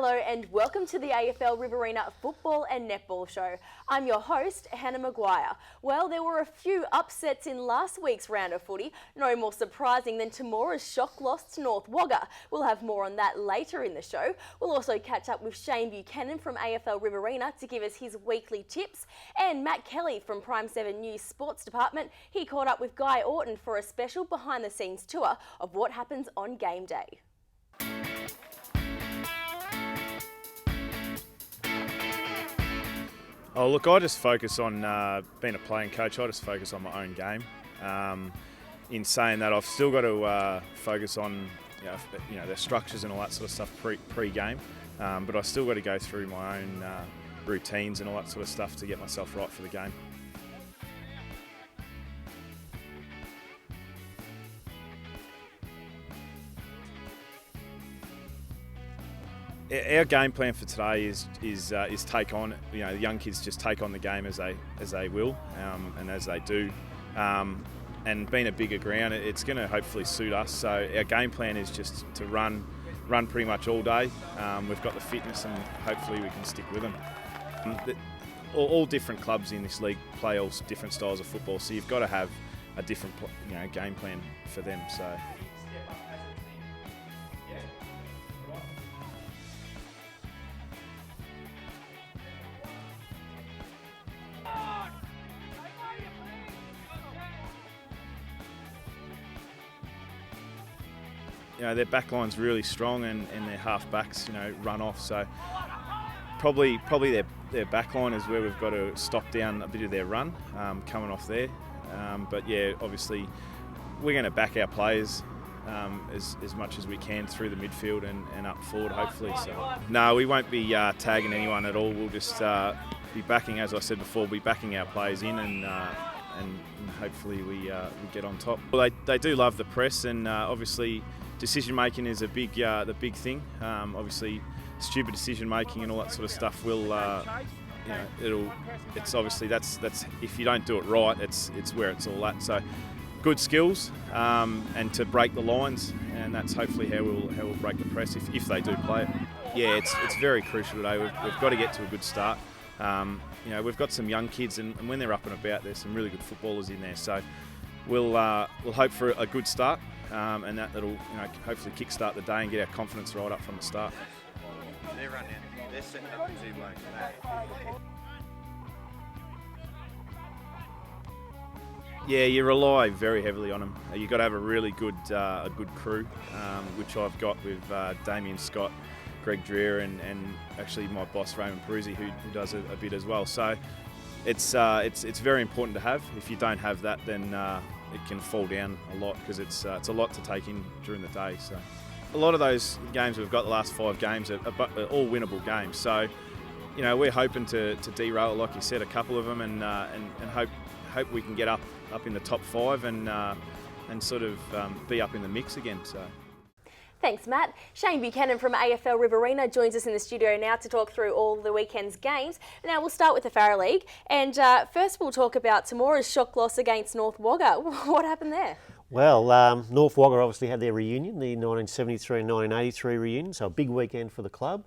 Hello and welcome to the Afl Riverina Football and Netball Show. I'm your host, Hannah Maguire. Well, there were a few upsets in last week's round of footy. No more surprising than Tamora's shock loss to North Wagga. We'll have more on that later in the show. We'll also catch up with Shane Buchanan from AFL Riverina to give us his weekly tips. And Matt Kelly from Prime 7 News Sports Department, he caught up with Guy Orton for a special behind-the-scenes tour of what happens on game day. Oh look, I just focus on being a playing coach. I just focus on my own game. In saying that, I've still got to focus on the structures and all that sort of stuff pre-game, but I still got to go through my own routines and all that sort of stuff to get myself right for the game. Our game plan for today is take on. The young kids just take on the game as they will and as they do. And being a bigger ground, it's going to hopefully suit us. So our game plan is just to run pretty much all day. We've got the fitness, and hopefully we can stick with them. All different clubs in this league play all different styles of football, so you've got to have a different game plan for them. So. Their backline's really strong, and their half-backs, run off. So probably their backline is where we've got to stop down a bit of their run coming off there. But yeah, obviously we're going to back our players as much as we can through the midfield and up forward, hopefully. So no, we won't be tagging anyone at all. We'll just be backing, as I said before, we'll be backing our players in and hopefully we get on top. Well, they do love the press, and obviously decision making is the big thing. Obviously, stupid decision making and all that sort of stuff will, it's obviously that's if you don't do it right, it's where it's all at. So, good skills and to break the lines, and that's hopefully how we'll break the press if they do play it. Yeah, it's very crucial today. We've got to get to a good start. We've got some young kids, and when they're up and about, there's some really good footballers in there. So we'll hope for a good start, and that'll hopefully kickstart the day and get our confidence right up from the start. They're running. They're setting up the 2 blokes. Yeah, you rely very heavily on them. You've got to have a really good crew, which I've got with Damien Scott, Greg Dreer, and actually my boss Raymond Peruzzi, who does a bit as well. So it's very important to have. If you don't have that, then it can fall down a lot, because it's a lot to take in during the day. So a lot of those games we've got, the last 5 games, are all winnable games. So we're hoping to derail, like you said, a couple of them, and hope we can get up in the top 5 and sort of be up in the mix again. So. Thanks, Matt. Shane Buchanan from AFL Riverina joins us in the studio now to talk through all the weekend's games. Now we'll start with the Farrer League, and first we'll talk about Tamora's shock loss against North Wagga. What happened there? Well, North Wagga obviously had their reunion, the 1973 and 1983 reunion, so a big weekend for the club.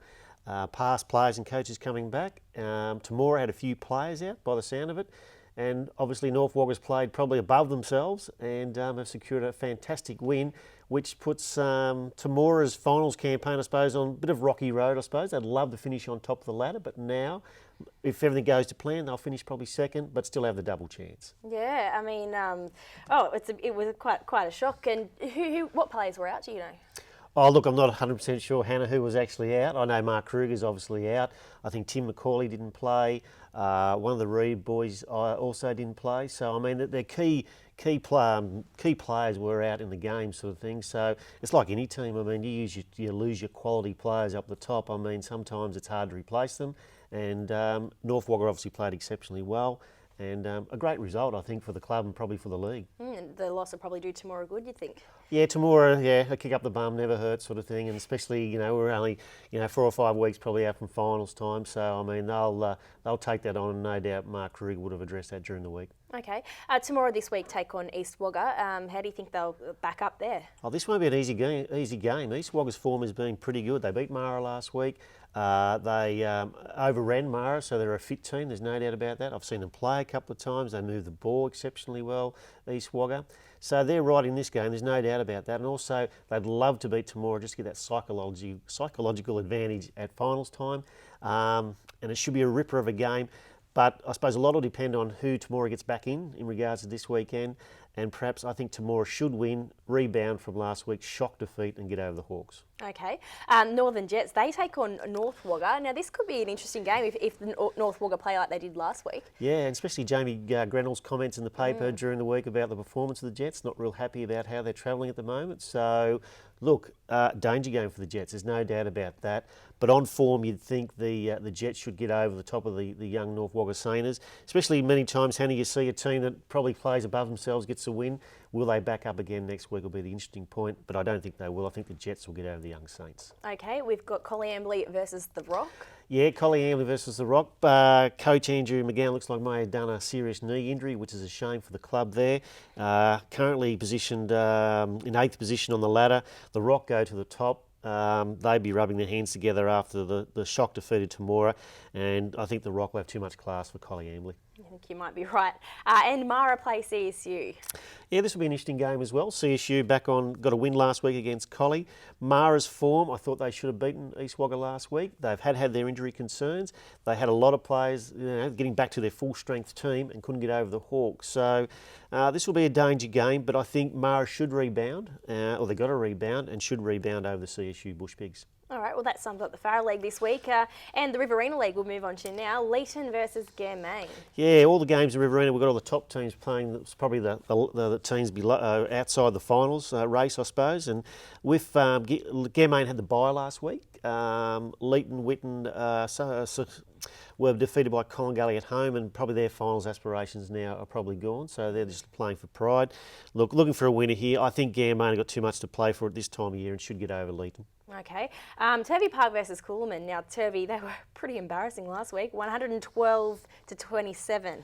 Past players and coaches coming back. Tamora had a few players out by the sound of it. And obviously North Wagga's played probably above themselves and have secured a fantastic win, which puts Tamora's finals campaign, I suppose, on a bit of rocky road, I suppose. They'd love to finish on top of the ladder, but now, if everything goes to plan, they'll finish probably second, but still have the double chance. Yeah, I mean, it was quite a shock. And what players were out, do you know? Oh, look, I'm not 100% sure, Hannah, who was actually out. I know Mark Kruger's obviously out. I think Tim McCauley didn't play. One of the Reed boys also didn't play. So, I mean, their key players were out in the game, sort of thing. So, it's like any team. I mean, you lose your quality players up the top. I mean, sometimes it's hard to replace them. And North Wagga obviously played exceptionally well. And a great result, I think, for the club and probably for the league. The loss will probably do Tamora good, you think? Yeah, Tamora, a kick up the bum never hurts, sort of thing. And especially, we're only, 4 or 5 weeks probably out from finals time. So, I mean, they'll take that on, and no doubt Mark Kruger would have addressed that during the week. Okay. Tamora this week take on East Wagga. How do you think they'll back up there? Oh, this won't be an easy game. East Wagga's form has been pretty good. They beat Mara last week. They overran Mara, so they're a fit team, there's no doubt about that. I've seen them play a couple of times. They move the ball exceptionally well, East Wagga. So they're right in this game, there's no doubt about that. And also, they'd love to beat Temora just to get that psychological advantage at finals time. And it should be a ripper of a game. But I suppose a lot will depend on who Temora gets back in regards to this weekend. And perhaps I think Temora should win, rebound from last week's shock defeat and get over the Hawks. Okay. Northern Jets, they take on North Wagga. Now, this could be an interesting game if the North Wagga play like they did last week. Yeah, and especially Jamie Grenell's comments in the paper during the week about the performance of the Jets. Not real happy about how they're travelling at the moment. So, look, danger game for the Jets. There's no doubt about that. But on form, you'd think the Jets should get over the top of the young North Wagga Sainers. Especially many times, Hannah, you see a team that probably plays above themselves, gets a win. Will they back up again next week will be the interesting point, but I don't think they will. I think the Jets will get over the young Saints. Okay, we've got Colliambly versus The Rock. Yeah, Colliambly versus The Rock. Coach Andrew McGowan looks like may have done a serious knee injury, which is a shame for the club there. Currently positioned in 8th position on the ladder. The Rock go to the top. They'd be rubbing their hands together after the shock defeat of Temora, and I think the Rock will have too much class for Colliambly. I think you might be right. And Mara play CSU. Yeah, this will be an interesting game as well. CSU got a win last week against Collie. Mara's form, I thought they should have beaten East Wagga last week. They've had their injury concerns. They had a lot of players getting back to their full strength team and couldn't get over the Hawks. So this will be a danger game, but I think Mara should rebound, or they've got to rebound, and should rebound over the CSU Bush Pigs. All right, well, that sums up the Farrell League this week. And the Riverina League we'll move on to now. Leeton versus Germain. Yeah, all the games in Riverina, we've got all the top teams playing. It's probably the teams below, outside the finals race, I suppose. And with Germain had the bye last week. Leeton, Witten were defeated by Collingully at home, and probably their finals aspirations now are probably gone. So they're just playing for pride. Looking for a winner here. I think Germain have got too much to play for at this time of year and should get over Leeton. Okay. Turvey Park versus Coolman. Now, Turvey, they were pretty embarrassing last week, 112-27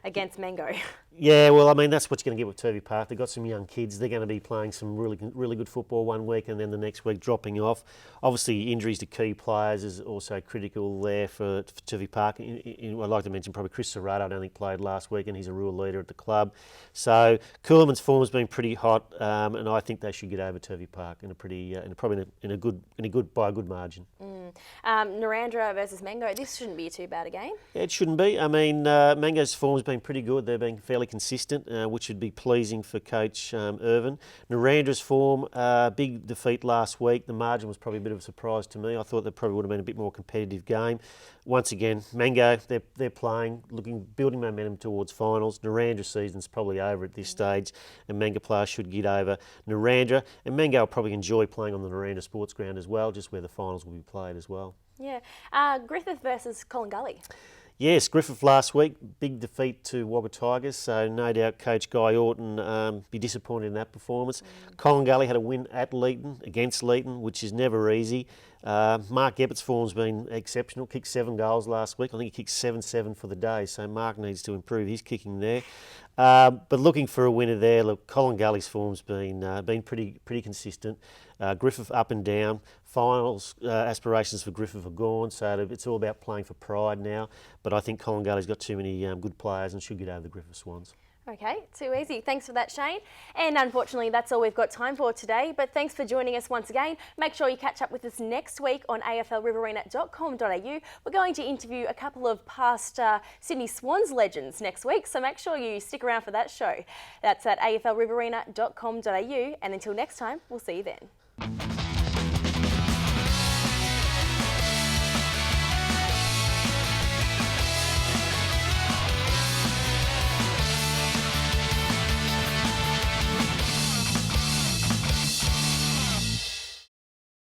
against Mango. Yeah, well, I mean, that's what you're going to get with Turvey Park. They've got some young kids. They're going to be playing some really good football one week and then the next week dropping off. Obviously, injuries to key players is also critical there for Turvey Park. I'd like to mention probably Chris Serrato, I don't think played last week, and he's a real leader at the club. So Coolman's form has been pretty hot, and I think they should get over Turvey Park by a good margin. Narandra versus Mango. This shouldn't be too bad a game. Yeah, it shouldn't be. I mean, Mango's form has been pretty good. They've been fairly consistent, which would be pleasing for Coach Irvin. Narandra's form, big defeat last week. The margin was probably a bit of a surprise to me. I thought there probably would have been a bit more competitive game. Once again, Mango, they're playing, building momentum towards finals. Narandra's season's probably over at this stage, and Mango players should get over Narandra. And Mango will probably enjoy playing on the Narandra Sports Ground as well, just where the finals will be played as well. Yeah. Griffith versus Collingully. Yes, Griffith last week, big defeat to Wagga Tigers, so no doubt Coach Guy Orton be disappointed in that performance. Collingully had a win at Leeton, against Leeton, which is never easy. Mark Eppett's form's been exceptional, kicked 7 goals last week. I think he kicked 7-7 for the day, so Mark needs to improve his kicking there. But looking for a winner there, look, Collingully's form's been pretty consistent. Griffith up and down. Finals aspirations for Griffith are gone, so it's all about playing for pride now. But I think Collingully's got too many good players and should get over the Griffith Swans. Okay, too easy. Thanks for that, Shane. And unfortunately, that's all we've got time for today. But thanks for joining us once again. Make sure you catch up with us next week on aflriverina.com.au. We're going to interview a couple of past Sydney Swans legends next week, so make sure you stick around for that show. That's at aflriverina.com.au. And until next time, we'll see you then.